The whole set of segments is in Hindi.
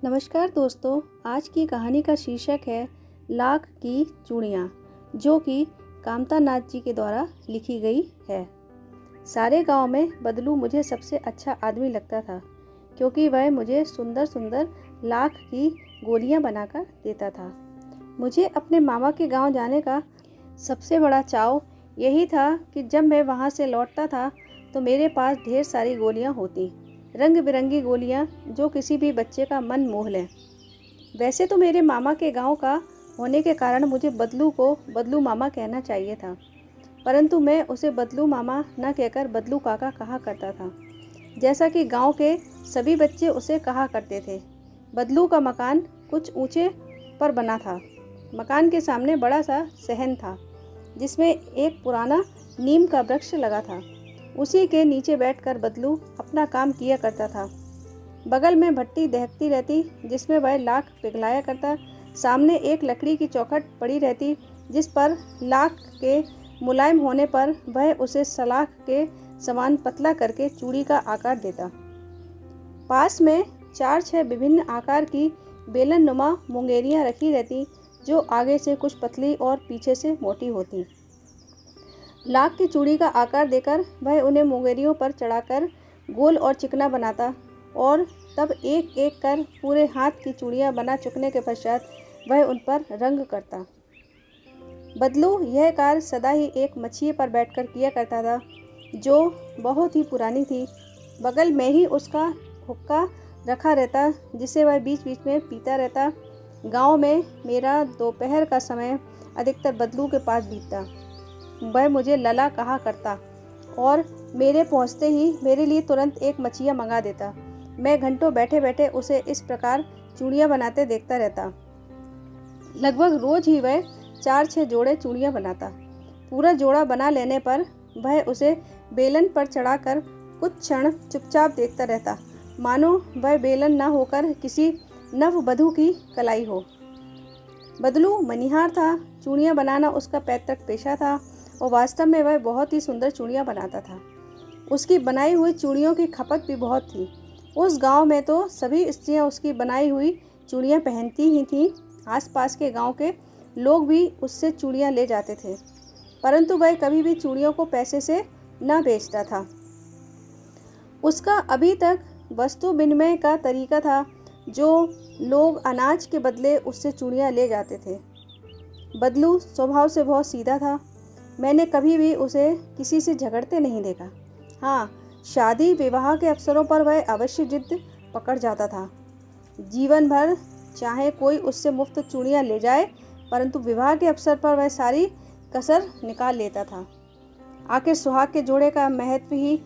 नमस्कार दोस्तों, आज की कहानी का शीर्षक है लाख की चूड़ियाँ, जो कि कामता नाथ जी के द्वारा लिखी गई है। सारे गांव में बदलू मुझे सबसे अच्छा आदमी लगता था, क्योंकि वह मुझे सुंदर सुंदर लाख की गोलियां बनाकर देता था। मुझे अपने मामा के गांव जाने का सबसे बड़ा चाव यही था कि जब मैं वहां से लौटता था तो मेरे पास ढेर सारी गोलियां होती, रंग बिरंगी गोलियां जो किसी भी बच्चे का मन मोह लें। वैसे तो मेरे मामा के गांव का होने के कारण मुझे बदलू को बदलू मामा कहना चाहिए था, परंतु मैं उसे बदलू मामा न कहकर बदलू काका कहा करता था, जैसा कि गांव के सभी बच्चे उसे कहा करते थे। बदलू का मकान कुछ ऊंचे पर बना था। मकान के सामने बड़ा सा सहन था, जिसमें एक पुराना नीम का वृक्ष लगा था। उसी के नीचे बैठकर बदलू अपना काम किया करता था। बगल में भट्टी दहकती रहती, जिसमें वह लाख पिघलाया करता। सामने एक लकड़ी की चौखट पड़ी रहती, जिस पर लाख के मुलायम होने पर वह उसे सलाख के समान पतला करके चूड़ी का आकार देता। पास में 4-6 विभिन्न आकार की बेलन नुमा मुंगेरियाँ रखी रहती, जो आगे से कुछ पतली और पीछे से मोटी होती। लाख की चूड़ी का आकार देकर वह उन्हें मुंगेरियों पर चढ़ाकर गोल और चिकना बनाता, और तब एक एक कर पूरे हाथ की चूड़ियाँ बना चुकने के पश्चात वह उन पर रंग करता। बदलू यह कार्य सदा ही एक मछिए पर बैठकर किया करता था, जो बहुत ही पुरानी थी। बगल में ही उसका हुक्का रखा रहता, जिसे वह बीच बीच में पीता रहता। गांव में मेरा दोपहर का समय अधिकतर बदलू के पास बीतता। वह मुझे लला कहा करता और मेरे पहुंचते ही मेरे लिए तुरंत एक मछिया मंगा देता। मैं घंटों बैठे बैठे उसे इस प्रकार चूड़ियाँ बनाते देखता रहता। लगभग रोज ही वह 4-6 जोड़े चूड़ियाँ बनाता। पूरा जोड़ा बना लेने पर वह उसे बेलन पर चढ़ाकर कुछ क्षण चुपचाप देखता रहता, मानो वह बेलन न होकर किसी नववधू की कलाई हो। बदलू मनिहार था। चूड़ियाँ बनाना उसका पैतृक पेशा था और वास्तव में वह बहुत ही सुंदर चूड़ियाँ बनाता था। उसकी बनाई हुई चूड़ियों की खपत भी बहुत थी। उस गांव में तो सभी स्त्रियां उसकी बनाई हुई चूड़ियाँ पहनती ही थीं। आसपास के गांव के लोग भी उससे चूड़ियाँ ले जाते थे, परंतु वह कभी भी चूड़ियों को पैसे से न बेचता था। उसका अभी तक वस्तु विनिमय का तरीका था, जो लोग अनाज के बदले उससे चूड़ियाँ ले जाते थे। बदलू स्वभाव से बहुत सीधा था। मैंने कभी भी उसे किसी से झगड़ते नहीं देखा। हाँ, शादी विवाह के अवसरों पर वह अवश्य जिद पकड़ जाता था। जीवन भर चाहे कोई उससे मुफ्त चूड़ियाँ ले जाए, परंतु विवाह के अवसर पर वह सारी कसर निकाल लेता था। आखिर सुहाग के जोड़े का महत्व ही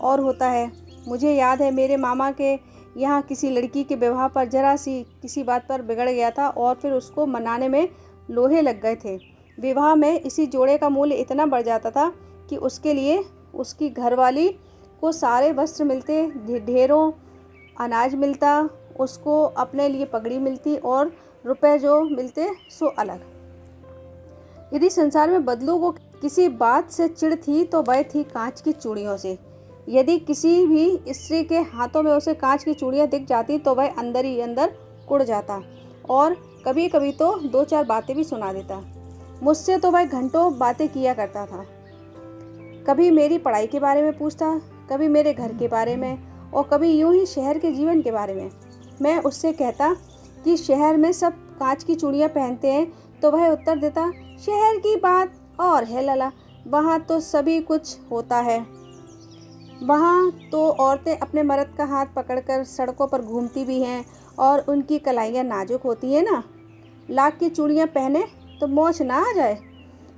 और होता है। मुझे याद है, मेरे मामा के यहाँ किसी लड़की के विवाह पर जरा सी किसी बात पर बिगड़ गया था और फिर उसको मनाने में लोहे लग गए थे। विवाह में इसी जोड़े का मूल्य इतना बढ़ जाता था कि उसके लिए उसकी घरवाली को सारे वस्त्र मिलते, ढेरों अनाज मिलता, उसको अपने लिए पगड़ी मिलती और रुपए जो मिलते सो अलग। यदि संसार में बदलू को किसी बात से चिढ़ थी तो वह थी कांच की चूड़ियों से। यदि किसी भी स्त्री के हाथों में उसे कांच की चूड़ियाँ दिख जाती तो वह अंदर ही अंदर कुढ़ जाता और कभी कभी तो 2-4 बातें भी सुना देता। मुझसे तो वह घंटों बातें किया करता था। कभी मेरी पढ़ाई के बारे में पूछता, कभी मेरे घर के बारे में, और कभी यूं ही शहर के जीवन के बारे में। मैं उससे कहता कि शहर में सब कांच की चूड़ियाँ पहनते हैं, तो वह उत्तर देता, शहर की बात और है लला, वहाँ तो सभी कुछ होता है। वहाँ तो औरतें अपने मर्द का हाथ पकड़कर सड़कों पर घूमती भी हैं और उनकी कलाइयाँ नाजुक होती हैं ना। लाख की चूड़ियाँ पहने तो मौज ना आ जाए।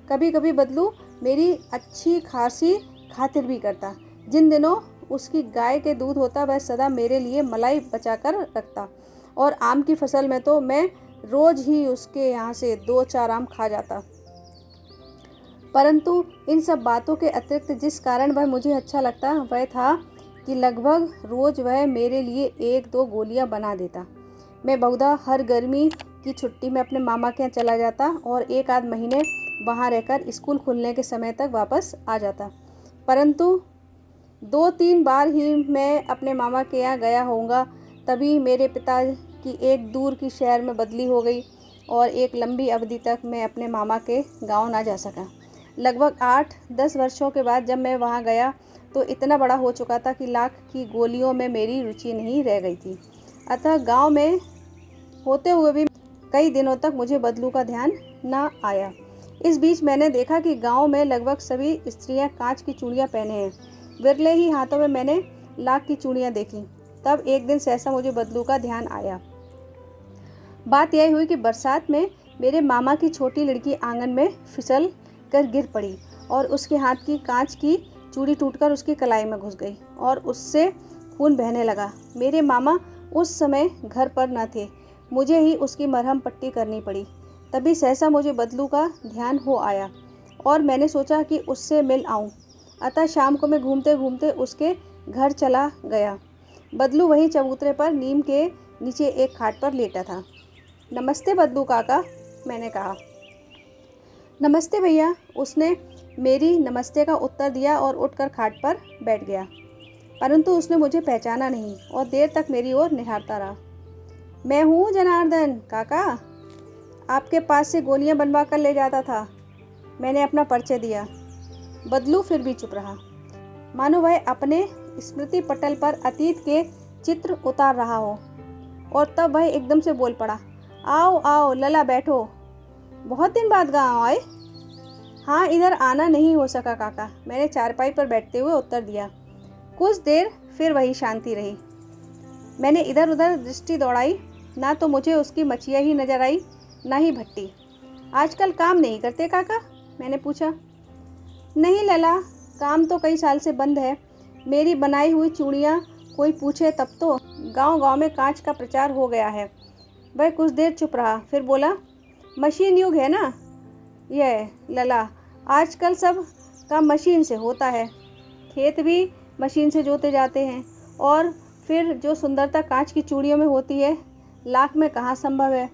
कभी कभी बदलू मेरी अच्छी खासी खातिर भी करता। जिन दिनों उसकी गाय के दूध होता, वह सदा मेरे लिए मलाई बचा कर रखता, और आम की फसल में तो मैं रोज ही उसके यहाँ से 2-4 आम खा जाता। परंतु इन सब बातों के अतिरिक्त जिस कारण वह मुझे अच्छा लगता, वह था कि लगभग रोज वह मेरे लिए 1-2 गोलियां बना देता। मैं बहुधा हर गर्मी की छुट्टी में अपने मामा के यहाँ चला जाता और 1-आध महीने वहाँ रहकर स्कूल खुलने के समय तक वापस आ जाता। परंतु 2-3 बार ही मैं अपने मामा के यहाँ गया होऊंगा, तभी मेरे पिता कि एक दूर की शहर में बदली हो गई और एक लंबी अवधि तक मैं अपने मामा के गांव ना जा सका। लगभग 8-10 वर्षों के बाद जब मैं वहां गया तो इतना बड़ा हो चुका था कि लाख की गोलियों में मेरी रुचि नहीं रह गई थी। अतः गांव में होते हुए भी कई दिनों तक मुझे बदलू का ध्यान न आया। इस बीच मैंने देखा कि गांव में लगभग सभी स्त्रियां कांच की चूड़ियां पहने हैं। विरले ही हाथों में मैंने लाख की चूड़ियां देखी। तब एक दिन सहसा मुझे बदलू का ध्यान आया। बात यह हुई कि बरसात में मेरे मामा की छोटी लड़की आंगन में फिसल कर गिर पड़ी और उसके हाथ की कांच की चूड़ी टूटकर उसकी कलाई में घुस गई और उससे खून बहने लगा। मेरे मामा उस समय घर पर न थे, मुझे ही उसकी मरहम पट्टी करनी पड़ी। तभी सहसा मुझे बदलू का ध्यान हो आया और मैंने सोचा कि उससे मिल आऊं। अतः शाम को मैं घूमते घूमते उसके घर चला गया। बदलू वहीं चबूतरे पर नीम के नीचे एक खाट पर लेटा था। नमस्ते बदलू काका, मैंने कहा। नमस्ते भैया, उसने मेरी नमस्ते का उत्तर दिया और उठकर खाट पर बैठ गया। परंतु उसने मुझे पहचाना नहीं और देर तक मेरी ओर निहारता रहा। मैं हूँ जनार्दन काका, आपके पास से गोलियां बनवा कर ले जाता था, मैंने अपना परिचय दिया। बदलू फिर भी चुप रहा, मानो वह अपने स्मृति पटल पर अतीत के चित्र उतार रहा हो। और तब वह एकदम से बोल पड़ा, आओ आओ लला, बैठो। बहुत दिन बाद गाँव आए? हाँ, इधर आना नहीं हो सका काका, मैंने चारपाई पर बैठते हुए उत्तर दिया। कुछ देर फिर वही शांति रही। मैंने इधर उधर दृष्टि दौड़ाई, ना तो मुझे उसकी मछिया ही नजर आई, ना ही भट्टी। आजकल काम नहीं करते काका, मैंने पूछा। नहीं लला, काम तो कई साल से बंद है। मेरी बनाई हुई चूड़ियाँ कोई पूछे तब तो। गांव गांव में कांच का प्रचार हो गया है। वह कुछ देर चुप रहा, फिर बोला, मशीन युग है ना यह लला, आजकल सब काम मशीन से होता है। खेत भी मशीन से जोते जाते हैं और फिर जो सुंदरता कांच की चूड़ियों में होती है लाख में कहाँ संभव है।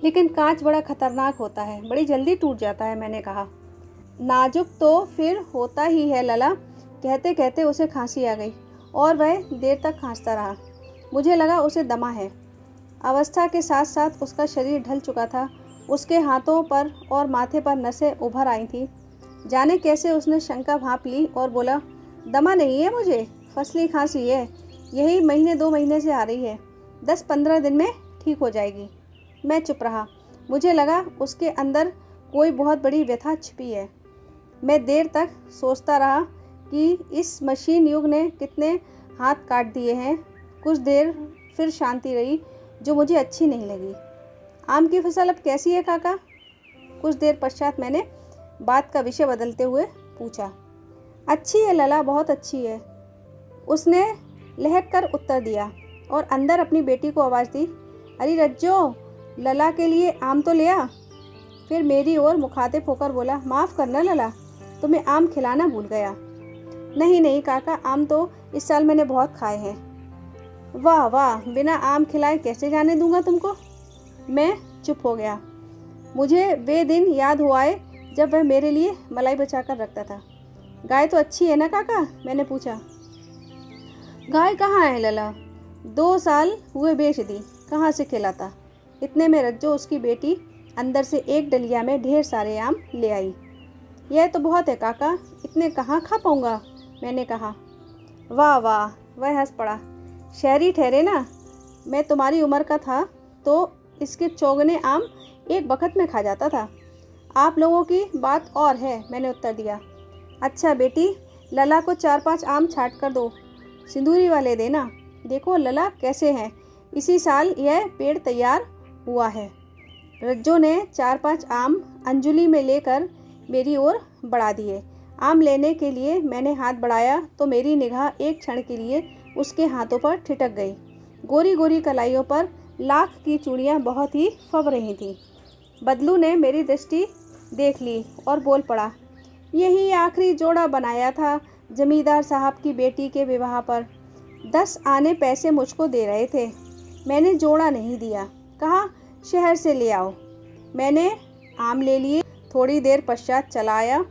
लेकिन कांच बड़ा खतरनाक होता है, बड़ी जल्दी टूट जाता है, मैंने कहा। नाजुक तो फिर होता ही है लला। कहते कहते उसे खांसी आ गई और वह देर तक खांसता रहा। मुझे लगा उसे दमा है। अवस्था के साथ साथ उसका शरीर ढल चुका था। उसके हाथों पर और माथे पर नसें उभर आई थी। जाने कैसे उसने शंका भांप ली और बोला, दमा नहीं है मुझे, फसली खांसी है। यही महीने 2 महीने से आ रही है, 10-15 दिन में ठीक हो जाएगी। मैं चुप रहा। मुझे लगा उसके अंदर कोई बहुत बड़ी व्यथा छिपी है। मैं देर तक सोचता रहा कि इस मशीन युग ने कितने हाथ काट दिए हैं। कुछ देर फिर शांति रही, जो मुझे अच्छी नहीं लगी। आम की फसल अब कैसी है काका? कुछ देर पश्चात मैंने बात का विषय बदलते हुए पूछा। अच्छी है लला, बहुत अच्छी है, उसने लहक कर उत्तर दिया और अंदर अपनी बेटी को आवाज़ दी, अरे रज्जो, लला के लिए आम तो ले आ। फिर मेरी ओर मुखातिब होकर बोला, माफ़ करना लला, तुम्हें आम खिलाना भूल गया। नहीं नहीं काका, आम तो इस साल मैंने बहुत खाए हैं। वाह वाह, बिना आम खिलाए कैसे जाने दूंगा तुमको। मैं चुप हो गया। मुझे वे दिन याद हुआ है जब वह मेरे लिए मलाई बचा कर रखता था। गाय तो अच्छी है ना काका, मैंने पूछा। गाय कहाँ है लला, 2 साल हुए बेच दी, कहाँ से खिलाता। इतने में रज्जो, उसकी बेटी, अंदर से एक डलिया में ढेर सारे आम ले आई। यह तो बहुत है काका, इतने कहाँ खा पाऊँगा, मैंने कहा। वाह वाह, वह हंस पड़ा। शहरी ठहरे ना, मैं तुम्हारी उम्र का था तो इसके चौगने आम एक बखत में खा जाता था। आप लोगों की बात और है, मैंने उत्तर दिया। अच्छा बेटी, लला को 4-5 आम छाट कर दो, सिंदूरी वाले देना। देखो लला कैसे हैं, इसी साल यह पेड़ तैयार हुआ है। रज्जो ने 4-5 आम अंजुली में लेकर मेरी ओर बढ़ा दिए। आम लेने के लिए मैंने हाथ बढ़ाया तो मेरी निगाह एक क्षण के लिए उसके हाथों पर ठिठक गई। गोरी गोरी कलाइयों पर लाख की चूड़ियाँ बहुत ही फब रही थीं। बदलू ने मेरी दृष्टि देख ली और बोल पड़ा, यही आखिरी जोड़ा बनाया था जमींदार साहब की बेटी के विवाह पर। 10 आने पैसे मुझको दे रहे थे, मैंने जोड़ा नहीं दिया, कहा शहर से ले आओ। मैंने आम ले लिए। थोड़ी देर पश्चात चला आया।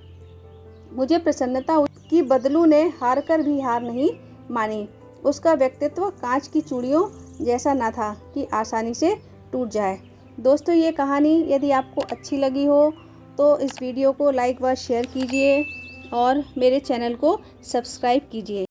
मुझे प्रसन्नता हुई कि बदलू ने हार कर भी हार नहीं मानी। उसका व्यक्तित्व कांच की चूड़ियों जैसा ना था कि आसानी से टूट जाए। दोस्तों, ये कहानी यदि आपको अच्छी लगी हो तो इस वीडियो को लाइक व शेयर कीजिए और मेरे चैनल को सब्सक्राइब कीजिए।